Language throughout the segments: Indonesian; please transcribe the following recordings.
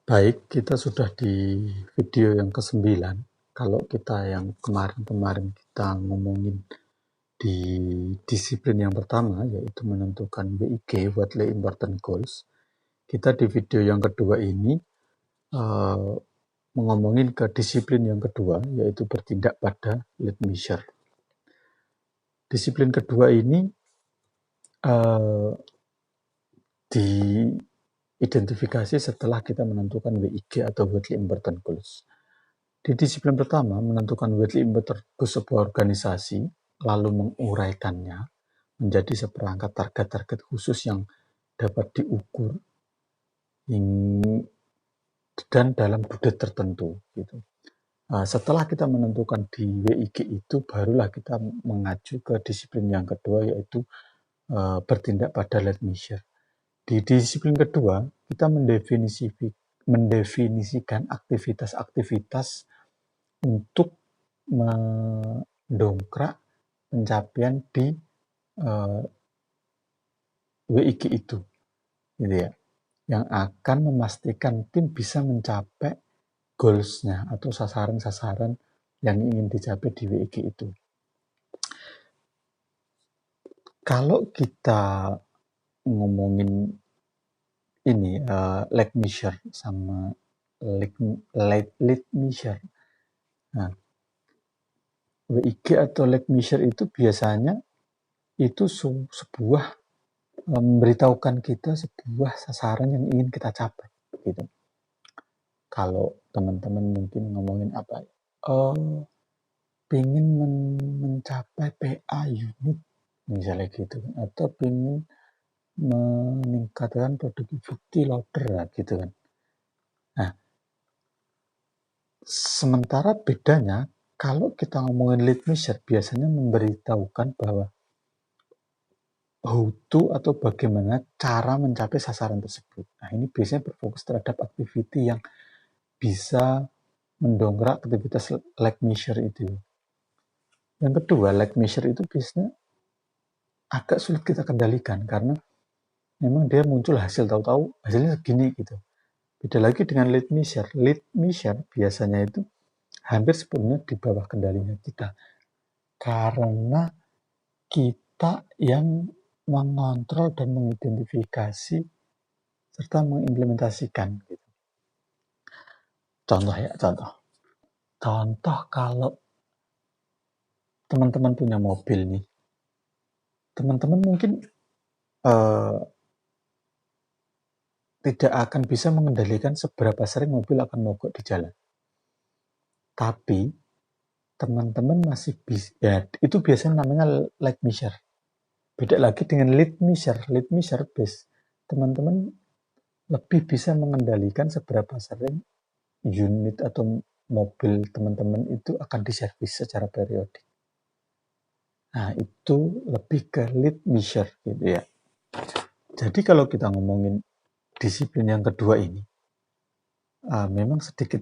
Baik, kita sudah di video yang ke-9. Kalau kita yang kemarin-kemarin kita ngomongin di disiplin yang pertama, yaitu menentukan WIG, Weekly Important Goals. Kita di video yang kedua ini ngomongin ke disiplin yang kedua, yaitu bertindak pada lead measure. Disiplin kedua ini diidentifikasi setelah kita menentukan WIG atau Weekly Important Goals. Di disiplin pertama, menentukan weekly important goals sebuah organisasi, lalu menguraikannya menjadi seperangkat target-target khusus yang dapat diukur dan dalam budget tertentu. Gitu. Setelah kita menentukan di WIG itu, barulah kita mengacu ke disiplin yang kedua, yaitu bertindak pada lead measure. Di disiplin kedua, kita mendefinisikan aktivitas-aktivitas untuk mendongkrak pencapaian di WIG itu, gitu ya, yang akan memastikan tim bisa mencapai goals-nya atau sasaran-sasaran yang ingin dicapai di WIG itu. Kalau kita ngomongin ini lead measure sama lead measure, nah, WIG atau lead measure itu biasanya itu sebuah memberitahukan kita sebuah sasaran yang ingin kita capai, gitu. Kalau teman-teman mungkin ngomongin apa, pengen mencapai PA unit misalnya gitu, atau pengen meningkatkan productivity loader gitu kan. Nah, sementara bedanya kalau kita ngomongin lead measure biasanya memberitahukan bahwa how to atau bagaimana cara mencapai sasaran tersebut. Nah, ini biasanya berfokus terhadap activity yang bisa mendongkrak aktivitas lag measure itu. Yang kedua, lag measure itu biasanya agak sulit kita kendalikan karena memang dia muncul hasil tahu-tahu hasilnya segini gitu. Beda lagi dengan lead measure. Lead measure biasanya itu hampir sepenuhnya di bawah kendalinya kita karena kita yang mengontrol dan mengidentifikasi serta mengimplementasikan gitu. Contoh kalau teman-teman punya mobil nih, teman-teman mungkin tidak akan bisa mengendalikan seberapa sering mobil akan mogok di jalan. Tapi teman-teman masih bisa, ya itu biasanya namanya lag measure. Beda lagi dengan lead measure. Lead measure base, teman-teman lebih bisa mengendalikan seberapa sering unit atau mobil teman-teman itu akan diservis secara periodik. Nah, itu lebih ke lead measure gitu ya. Jadi kalau kita ngomongin disiplin yang kedua ini, memang sedikit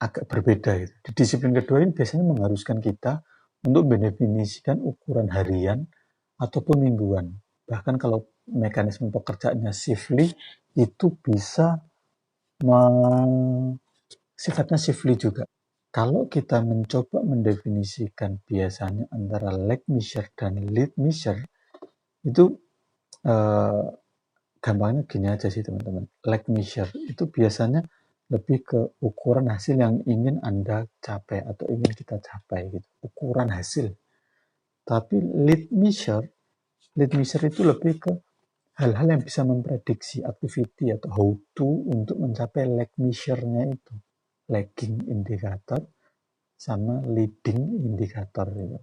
agak berbeda gitu. Di disiplin kedua ini biasanya mengharuskan kita untuk mendefinisikan ukuran harian ataupun mingguan. Bahkan kalau mekanisme pekerjaannya shiftly, itu bisa sifatnya shiftly juga. Kalau kita mencoba mendefinisikan biasanya antara lag measure dan lead measure, itu gampangnya gini aja sih teman-teman. Lag measure itu biasanya lebih ke ukuran hasil yang ingin Anda capai atau ingin kita capai gitu. Ukuran hasil. Tapi lead measure itu lebih ke hal-hal yang bisa memprediksi activity atau how to untuk mencapai lag measure-nya itu. Lagging indicator sama leading indicator gitu.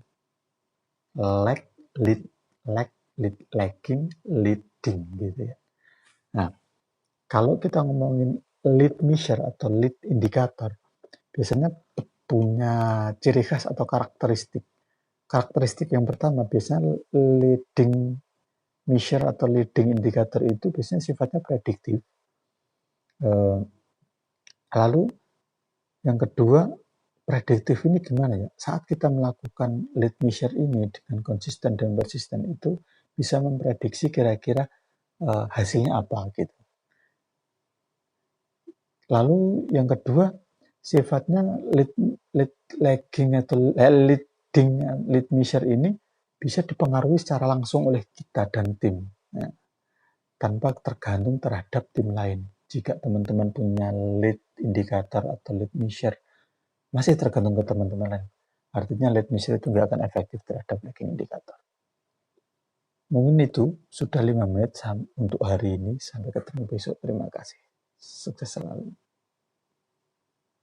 Lagging, leading gitu ya. Nah, kalau kita ngomongin lead measure atau lead indicator, biasanya punya ciri khas atau karakteristik. Karakteristik yang pertama, biasanya leading measure atau leading indicator itu biasanya sifatnya prediktif. Lalu yang kedua, prediktif ini gimana ya? Saat kita melakukan lead measure ini dengan konsisten dan persisten itu bisa memprediksi kira-kira hasilnya apa gitu. Lalu yang kedua, sifatnya leading lead measure ini bisa dipengaruhi secara langsung oleh kita dan tim, ya, tanpa tergantung terhadap tim lain. Jika teman-teman punya lead indicator atau lead measure, masih tergantung ke teman-teman lain. Artinya lead measure itu nggak akan efektif terhadap lagging indicator. Mungkin itu sudah 5 menit untuk hari ini. Sampai ketemu besok. Terima kasih. Sukses selalu.